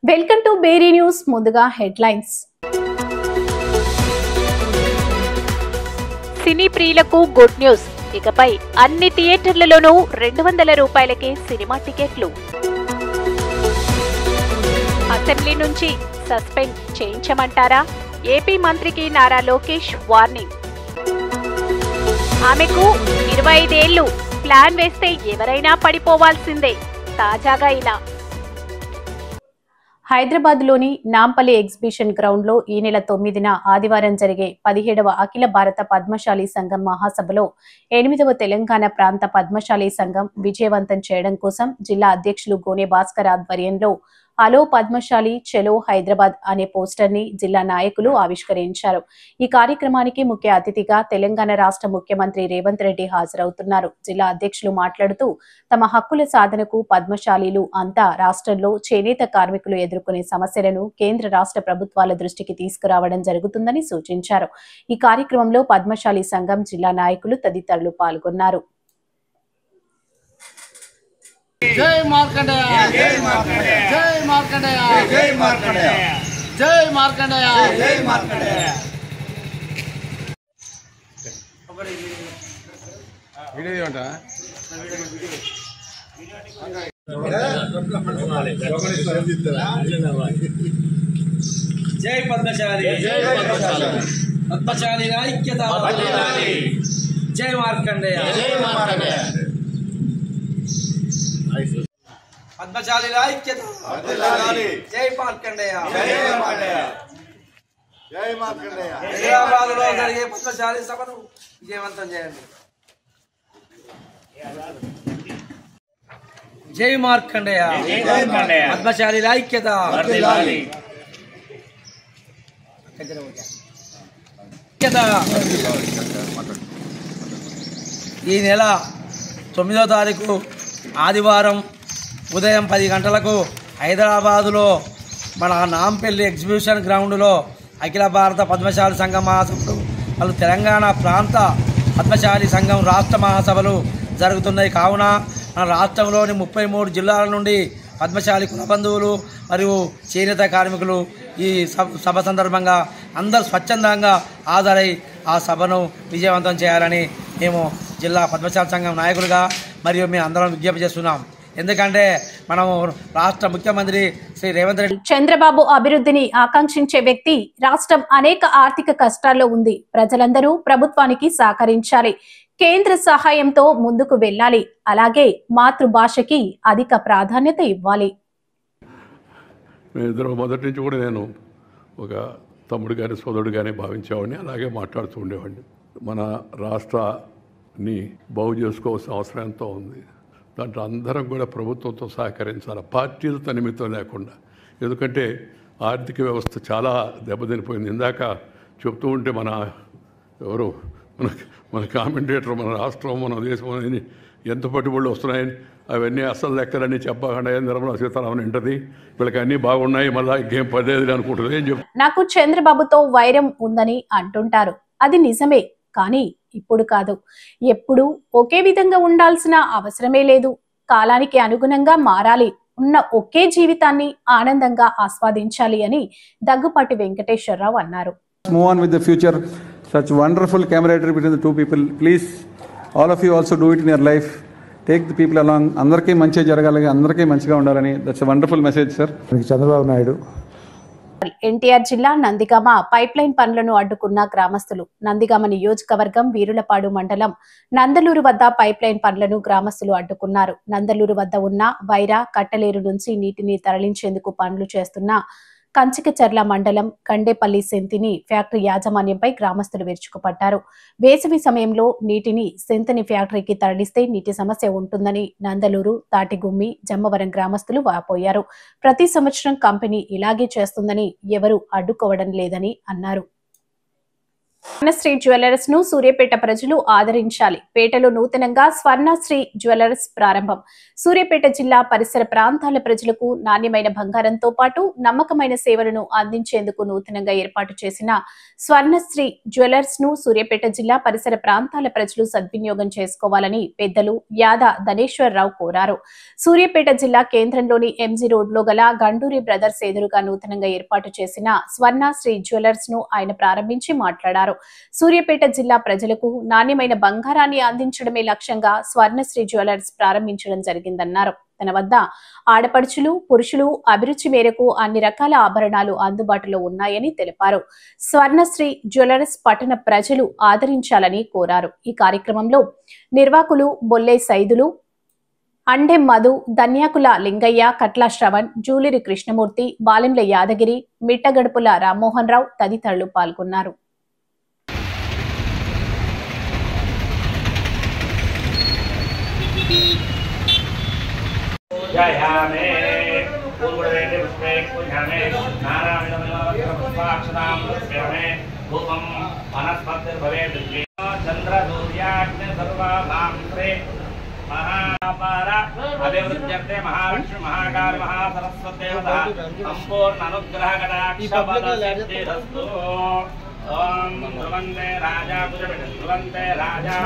Welcome to బేరీ news. ముందుగా headlines. సినీ ప్రియులకు గుడ్ న్యూస్. ఇకపై అన్ని థియేటర్లలోనూ 200 రూపాయలకే సినిమా టికెట్లు. అసెంబ్లీ నుంచి సస్పెండ్ చేయించమంటారా? ఏపీ మంత్రికి నారా లోకేష్ వార్నింగ్. ఆమెకు 25 ఏళ్లు. ప్లాన్ వేస్తే ఎవరైనా పడిపోవాల్సిందే. తాజాగా ఇలా హైదరాబాద్లోని నాంపల్లి ఎగ్జిబిషన్ గ్రౌండ్లో ఈ నెల 9న ఆదివారం జరిగే 17వ అఖిల భారత పద్మశాలి సంఘం మహాసభలో 8వ తెలంగాణ ప్రాంత పద్మశాలి సంఘం విజయవంతం చేయడం కోసం జిల్లా అధ్యక్షులు గోనె భాస్కర్ ఆధ్వర్యంలో హలో పద్మశాలి చలో హైదరాబాద్ అనే పోస్టర్ ని జిల్లా నాయకులు ఆవిష్కరించారు. ఈ కార్యక్రమానికి ముఖ్య అతిథిగా తెలంగాణ రాష్ట్ర ముఖ్యమంత్రి రేవంత్ రెడ్డి హాజరవుతున్నారు. జిల్లా అధ్యక్షులు మాట్లాడుతూ తమ హక్కుల సాధనకు పద్మశాలీలు అంతా రాష్ట్రంలో చేనేత కార్మికులు ఎదుర్కొనే సమస్యలను కేంద్ర రాష్ట్ర ప్రభుత్వాల దృష్టికి తీసుకురావడం జరుగుతుందని సూచించారు. ఈ కార్యక్రమంలో పద్మశాలి సంఘం జిల్లా నాయకులు తదితరులు పాల్గొన్నారు. జై మార్కండేయ, జై మార్కండేయ, జై మార్కండేయ, జై మార్కండేయ, జై మార్కండేయ, జై మార్కండేయ. వీడియో ఏంటా? జై పద్మశాలి, జై పద్మశాలి, పద్మశాలి ఐక్యత, జై మార్కండేయ, జై మార్కండేయ. పద్మశాలి ఐక్యత, జై మార్కండేయ, జై మార్కండేయ, జై మార్కండేయ. హైదరాబాద్ లో జరిగే పద్మశాలి సభను విజయవంతం చేయండి. జై మార్కండేయ, పద్మశాలి ఐక్యత. ఈ నెల 9వ తారీఖు ఆదివారం ఉదయం 10 గంటలకు హైదరాబాదులో మన నాంపల్లి ఎగ్జిబిషన్ గ్రౌండ్లో అఖిల భారత పద్మశాలి సంఘం మహాసభలు వాళ్ళు తెలంగాణ ప్రాంత పద్మశాలి సంఘం రాష్ట్ర మహాసభలు జరుగుతున్నాయి. కావున మన రాష్ట్రంలోని 33 జిల్లాల నుండి పద్మశాలి కుల బంధువులు మరియు చేనేత కార్మికులు ఈ సభ సందర్భంగా అందరూ స్వచ్ఛందంగా హాజరై ఆ సభను విజయవంతం చేయాలని మేము జిల్లా పద్మశాలి సంఘం నాయకులుగా మరియు మేము అందరం విజ్ఞప్తి చేస్తున్నాం. ఎందుకంటే మనము రాష్ట్ర ముఖ్యమంత్రి శ్రీ రేవంత్ రెడ్డి చంద్రబాబు అభివృద్ధిని ఆకాంక్షించే వ్యక్తి. రాష్ట్రం అనేక ఆర్థిక కష్టాల్లో ఉంది. ప్రజలందరూ ప్రభుత్వానికి సహకరించాలి. కేంద్ర సహాయంతో ముందుకు వెళ్ళాలి. అలాగే మాతృభాషకి అధిక ప్రాధాన్యత ఇవ్వాలి. ఇద్దరు మొదటి నుంచి కూడా నేను ఒక తమ్ముడు కానీ సోదరుడు కానీ భావించేవాడిని, అలాగే మాట్లాడుతూ ఉండేవాడిని. మన రాష్ట్రాన్ని బాగు చేసుకోవాల్సిన అవసరం ఎంతో ఉంది. దాంట్లో అందరం కూడా ప్రభుత్వంతో సహకరించాలి, పార్టీలతో నిమిత్తం లేకుండా. ఎందుకంటే ఆర్థిక వ్యవస్థ చాలా దెబ్బతినిపోయింది. ఇందాక చెప్తూ ఉంటే మన కామెంటేటర్ మన రాష్ట్రం మన దేశం అనేది ఎంత పట్టుబడులు వస్తున్నాయని అవన్నీ అసలు లెక్కలన్నీ చెప్పకుండా నిర్మలా సీతారామన్ ఏంటది వీళ్ళకి అన్నీ బాగున్నాయి మళ్ళీ ఇంకేం పదేది అనుకుంటుంది ఏం చెప్పు. నాకు చంద్రబాబుతో వైరం ఉందని అంటుంటారు. అది నిజమే, కానీ ఇప్పుడు కాదు. ఎప్పుడు ఒకే విధంగా ఉండాల్సిన అవసరమే లేదు. కాలానికి అనుగుణంగా మారాలి. ఉన్న ఒకే జీవితాన్ని ఆనందంగా ఆస్వాదించాలి అని దగ్గుపాటి వెంకటేశ్వరరావు అన్నారు. Move on with the future. Such wonderful camaraderie between the two people. Please, all of you also do it in your life. Take the people along. అందరికీ మంచి జరగాలి, అందరికీ మంచిగా ఉండాలని. That's a wonderful message, sir. Chandrababu Naidu. NTR జిల్లా Nandigama pipe line పనులను అడ్డుకున్న గ్రామస్తులు. నందిగామ నియోజకవర్గం వీరులపాడు మండలం నందలూరు వద్ద పైప్ లైన్ పనులను గ్రామస్తులు అడ్డుకున్నారు. నందలూరు వద్ద ఉన్న వైరా కట్టలేరు నుంచి నీటిని తరలించేందుకు పనులు చేస్తున్న కంచికచర్ల మండలం కండేపల్లి సెంతిని ఫ్యాక్టరీ యాజమాన్యంపై గ్రామస్తులు విరుచుకుపడ్డారు. వేసవి సమయంలో నీటిని సెంతిని ఫ్యాక్టరీకి తరలిస్తే నీటి సమస్య ఉంటుందని నందలూరు, తాటిగుమ్మి, జమ్మవరం గ్రామస్తులు వాపోయారు. ప్రతి సంవత్సరం కంపెనీ ఇలాగే చేస్తుందని ఎవరూ అడ్డుకోవడం లేదని అన్నారు. స్వర్ణశ్రీ జ్యువెలర్స్ ను సూర్యాపేట ప్రజలు ఆదరించాలి. పేటలో నూతనంగా స్వర్ణశ్రీ జ్యువెలర్స్ ప్రారంభం. సూర్యాపేట జిల్లా పరిసర ప్రాంతాల ప్రజలకు నాణ్యమైన బంగారంతో పాటు నమ్మకమైన సేవలను అందించేందుకు నూతనంగా ఏర్పాటు చేసిన స్వర్ణశ్రీ జ్యువెలర్స్ ను సూర్యాపేట జిల్లా పరిసర ప్రాంతాల ప్రజలు సద్వినియోగం చేసుకోవాలని పెద్దలు యాద ధనేశ్వరరావు కోరారు. సూర్యాపేట జిల్లా కేంద్రంలోని ఎంజీ రోడ్ లో గల గండూరి బ్రదర్స్ ఎదురుగా నూతనంగా ఏర్పాటు చేసిన స్వర్ణశ్రీ జ్యువెలర్స్ ను ఆయన ప్రారంభించి మాట్లాడారు. సూర్యాపేట జిల్లా ప్రజలకు నాణ్యమైన బంగారాన్ని అందించడమే లక్ష్యంగా స్వర్ణశ్రీ జ్యువెలర్స్ ప్రారంభించడం జరిగిందన్నారు. తన వద్ద ఆడపడుచులు, పురుషులు అభిరుచి మేరకు అన్ని రకాల ఆభరణాలు అందుబాటులో ఉన్నాయని తెలిపారు. స్వర్ణశ్రీ జ్యువెలర్స్ పట్టణ ప్రజలు ఆదరించాలని కోరారు. ఈ కార్యక్రమంలో నిర్వాహకులు బొల్లే సైదులు, అండెం మధు, ధన్యాకుల లింగయ్య, కట్ల శ్రవణ్, జూలిరి కృష్ణమూర్తి, బాలెంల యాదగిరి, మిట్టగడుపుల రామ్మోహన్ రావు తదితరులు పాల్గొన్నారు. అభివృద్ధ్యర్థే మహాలక్ష్మి మహాకాళి మహాసరస్వతి దేవత సంపూర్ణ అనుగ్రహ కటాక్ష ఓం ధ్రువందే రాజా ధ్రువందే రాజా